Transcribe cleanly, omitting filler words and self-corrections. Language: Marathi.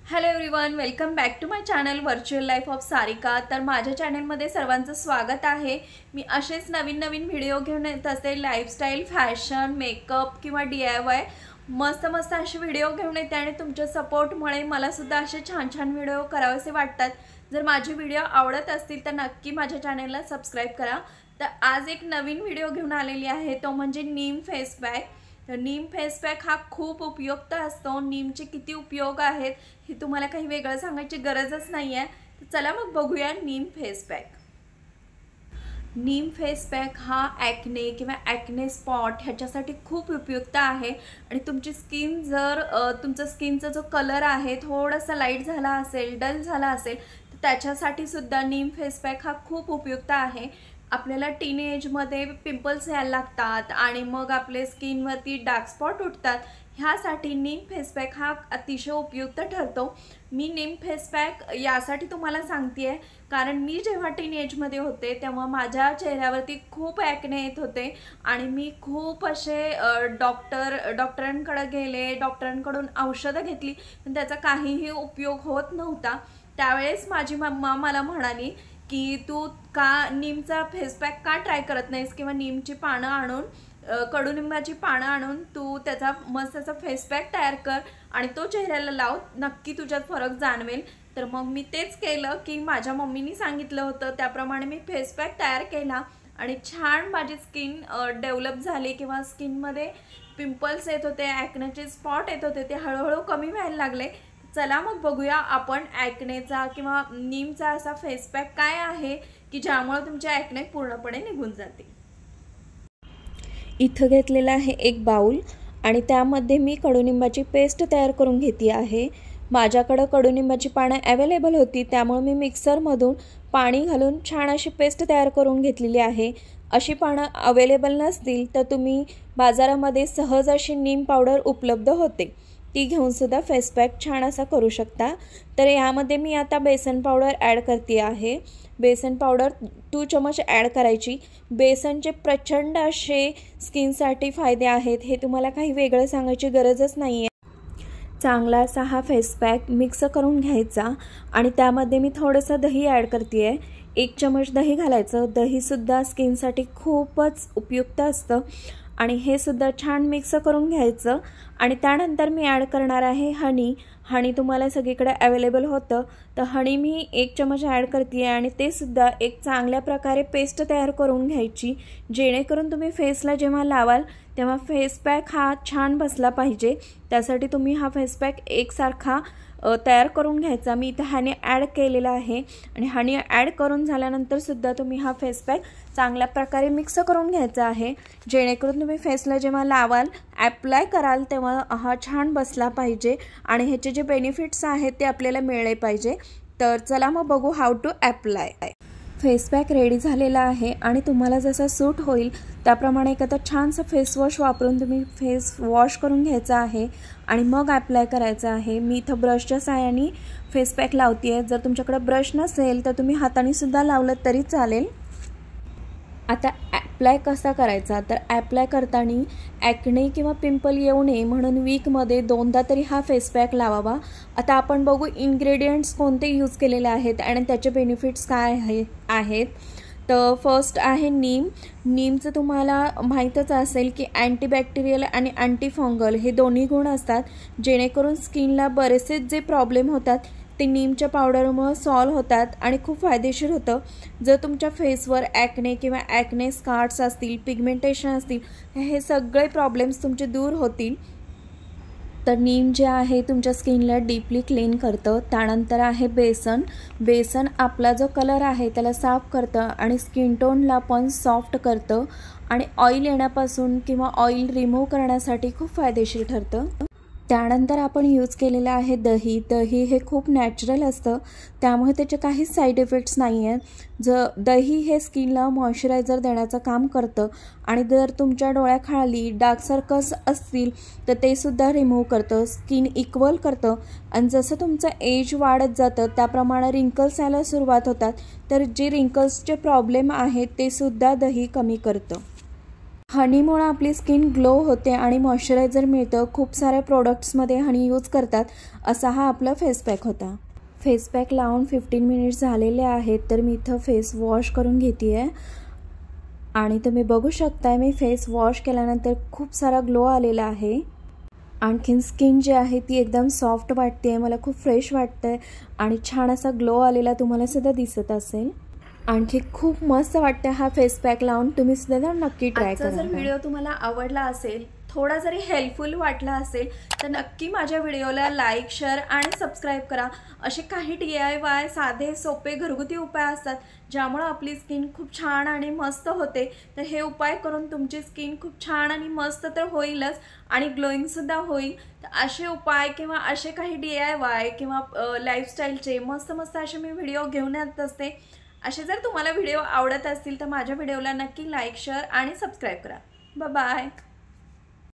Hello everyone, welcome back to my channel virtual life of Sarika. तर माझ्या चॅनलमध्ये सर्वांचं स्वागत आहे। मी असेच नवीन व्हिडिओ घेऊन येत असते। लाईफस्टाईल, फॅशन, मेकअप किंवा DIY मस्त असे व्हिडिओ घेऊन येते आणि तुमच्या सपोर्टमुळे मला सुद्धा असे छान व्हिडिओ करावेसे वाटतात। जर माझे व्हिडिओ आवडत असतील तर नक्की माझ्या चॅनलला सबस्क्राइब करा। तर आज एक नवीन व्हिडिओ घेऊन आलेली आहे, तो म्हणजे नीम फेस पॅक। तर नीम फेस पॅक हा खूप उपयुक्त असतो। नीमचे किती उपयोग आहेत हे तुम्हाला काही वेगळं सांगायची गरजच नाही आहे। तर चला मग बघूया नीम फेस पॅक। नीम फेस पॅक हा ॲक्ने किंवा ॲक्ने स्पॉट ह्याच्यासाठी खूप उपयुक्त आहे। आणि तुमची स्किन जर तुमचा स्किनचा जो कलर आहे थोडासा लाईट झाला असेल, डल झाला असेल, तर त्याच्यासाठी सुद्धा नीम फेस पॅक हा खूप उपयुक्त आहे। आपल्याला टीनेजमध्ये पिंपल्स यायला लागतात आणि मग आपले स्किनवरती डार्क स्पॉट उठतात, ह्यासाठी नीम फेस पॅक हा अतिशय उपयुक्त ठरतो। मी नीम फेस पॅक यासाठी तुम्हाला सांगतेय कारण मी जेव्हा टीनेजमध्ये होते तेव्हा माझ्या चेहऱ्यावरती खूप ॲक्ने येत होते आणि मी खूप असे डॉक्टरांकडे गेले, डॉक्टरांकडून औषधं घेतली, पण त्याचा काहीही उपयोग होत नव्हता। त्यावेळेस माझी मम्मा मला म्हणाली की तू का नीमचा फेस पॅक का ट्राय करत नाहीस किंवा नीमची पानं आणून, कडुनिंबाची पानं आणून तू त्याचा मस्त असा फेस पॅक तयार कर आणि तो चेहऱ्याला लाव, नक्की तुझ्यात फरक जाणवेल। तर मग मी तेच केलं की माझ्या मम्मीनी सांगितलं होतं त्याप्रमाणे मी फेस पॅक तयार केला आणि छान माझी स्किन डेव्हलप झाली किंवा स्किनमध्ये पिंपल्स येत होते, ॲक्नेचे स्पॉट येत होते, ते हळूहळू कमी व्हायला लागले। चला मग बघूया आपण ॲक्नेचा किंवा नीमचा असा फेस पॅक काय आहे की ज्यामुळे तुमचे ॲक्ने पूर्णपणे निघून जातील। इथं घेतलेला आहे एक बाउल आणि त्यामध्ये मी कडुनिंबाची पेस्ट तयार करून घेतली आहे। माझ्याकडे कडुनिंबाची पानं अवेलेबल होती, त्यामुळे मी मिक्सरमधून पाणी घालून छान अशी पेस्ट तयार करून घेतलेली आहे। अशी पानं अवेलेबल नसतील तर तुम्ही बाजारामध्ये सहज अशी नीम पावडर उपलब्ध होते, ती घेऊन सुद्धा फेस पॅक छान असा करू शकता। तर यामध्ये मी आता बेसन पावडर ॲड करते आहे। बेसन पावडर 2 चमच ॲड करायची। बेसनचे प्रचंड असे स्किनसाठी फायदे आहेत, हे तुम्हाला काही वेगळं सांगायची गरजच नाही आहे। चांगला असा हा फेस पॅक मिक्स करून घ्यायचा आणि त्यामध्ये मी थोडंसं दही ॲड करते आहे। 1 चमच दही घालायचं। दहीसुद्धा स्किनसाठी खूपच उपयुक्त असतं आणि हे सुद्धा छान मिक्स करून घ्यायचं। आणि त्यानंतर मी ॲड करणार आहे हनी। हनी तुम्हाला सगळीकडे अवेलेबल होतं, तर हनी मी 1 चमच ॲड करते आहे आणि ते सुद्धा एक चांगल्या प्रकारे पेस्ट तयार करून घ्यायची, जेणेकरून तुम्ही फेसला जेव्हा लावाल तेव्हा फेस पॅक हा छान बसला पाहिजे। त्यासाठी तुम्ही हा फेस पॅक एकसारखा तयार करून घ्यायचा। मी इथे हनी ॲड केलेला आहे आणि हनी ॲड करून झाल्यानंतर सुद्धा तुम्ही हा फेस पॅक चांगल्या प्रकारे मिक्स करून घ्यायचा आहे, जेणेकरून तुम्ही फेसला जेव्हा लावाल, ॲप्लाय कराल तेव्हा हा छान बसला पाहिजे आणि ह्याचे जे बेनिफिट्स आहेत ते आपल्याला मिळले पाहिजे। तर चला मग बघू how to apply. Face pack ready झालेला आहे आणि तुम्हाला जसा सूट होईल त्याप्रमाणे एखादा छानसा फेस वॉश वापरून तुम्ही फेस वॉश करून घ्यायचा आहे आणि मग ॲप्लाय करायचा आहे। मी इथं ब्रशच्या साहाय्याने फेस पॅक लावते आहे। जर तुमच्याकडे ब्रश नसेल तर तुम्ही हाताने सुद्धा लावलं तरी चालेल। आता ॲप्लाय कसा करायचा, तर ॲप्लाय करताना ॲक्ने किंवा पिंपल येऊ नये म्हणून वीकमध्ये 2दा तरी हा फेस पॅक लावावा। आता आपण बघू इन्ग्रेडियंट्स कोणते यूज केलेले आहेत आणि त्याचे बेनिफिट्स काय आहेत। तर फर्स्ट आहे नीम। नीमचं तुम्हाला माहीतच असेल की अँटीबॅक्टेरियल आणि अँटीफंगल हे दोन्ही गुण असतात, जेणेकरून स्किनला बरेचसे जे प्रॉब्लेम होतात ते नीमच्या पावडरमुळे सॉल्व होतात आणि खूप फायदेशीर होतं। जर तुमच्या फेसवर ॲक्ने किंवा ॲक्ने स्कार्स असतील, पिगमेंटेशन असतील, हे सगळे प्रॉब्लेम्स तुमचे दूर होतील। तर नीम जे आहे तुमच्या स्किनला डीपली क्लीन करतं। त्यानंतर आहे बेसन। बेसन आपला जो कलर आहे त्याला साफ करतं आणि स्किन टोनला पण सॉफ्ट करतं आणि ऑइल येण्यापासून किंवा ऑइल रिमूव्ह करण्यासाठी खूप फायदेशीर ठरतं। त्यानंतर आपण यूज केलेलं आहे दही। दही हे खूप नॅचरल असतं, त्यामुळे त्याचे काहीच साईड इफेक्ट्स नाही आहेत। दही हे स्किनला मॉइश्चरायझर देण्याचं काम करतं आणि जर तुमच्या डोळ्याखाली डार्क सर्कल्स असतील तर ते सुद्धा रिमूव्ह करतं, स्किन इक्वल करतं आणि जसं तुमचं एज वाढत जातं त्याप्रमाणे रिंकल्स यायला सुरुवात होतात, तर जे रिंकल्सचे प्रॉब्लेम आहेत ते सुद्धा दही कमी करतं। हनीमुळे आपली स्किन ग्लो होते आणि मॉइश्चरायझर मिळतं. खूप साऱ्या प्रोडक्ट्समध्ये हनी यूज करतात. असा हा आपला फेस पॅक होता. फेस पॅक लावून 15 मिनिट्स झालेले आहेत. तर मी इथं फेस वॉश करून घेते आहे आणि तुम्ही बघू शकताय मी फेस वॉश केल्यानंतर खूप सारा ग्लो आलेला आहे. आणखीन स्किन जी आहे ती एकदम सॉफ्ट वाटते, मला खूप फ्रेश वाटतंय आणि छान असा ग्लो आलेला तुम्हाला सुद्धा दिसत असेल. आणखी खूप मस्त वाटतं हा फेस पॅक लावून. तुम्ही सुद्धा नक्की ट्राय करा. जर व्हिडिओ तुम्हाला आवडला असेल, थोडा जरी हेल्पफुल वाटला असेल तर नक्की माझ्या व्हिडिओला लाईक, शेअर आणि सबस्क्राईब करा. असे काही DIY साधे सोपे घरगुती उपाय असतात ज्यामुळे आपली स्किन खूप छान आणि मस्त होते. तर हे उपाय करून तुमची स्किन खूप छान आणि मस्त तर होईलच आणि ग्लोईंग सुद्धा होईल. तर असे उपाय किंवा असे काही DIY किंवा लाईफस्टाईलचे मस्त मस्त असे मी व्हिडिओ घेऊन येत असते. असे जर तुम्हाला व्हिडिओ आवडत असतील तर माझ्या व्हिडिओला नक्की लाईक, शेअर आणि सबस्क्राईब करा. Bye bye.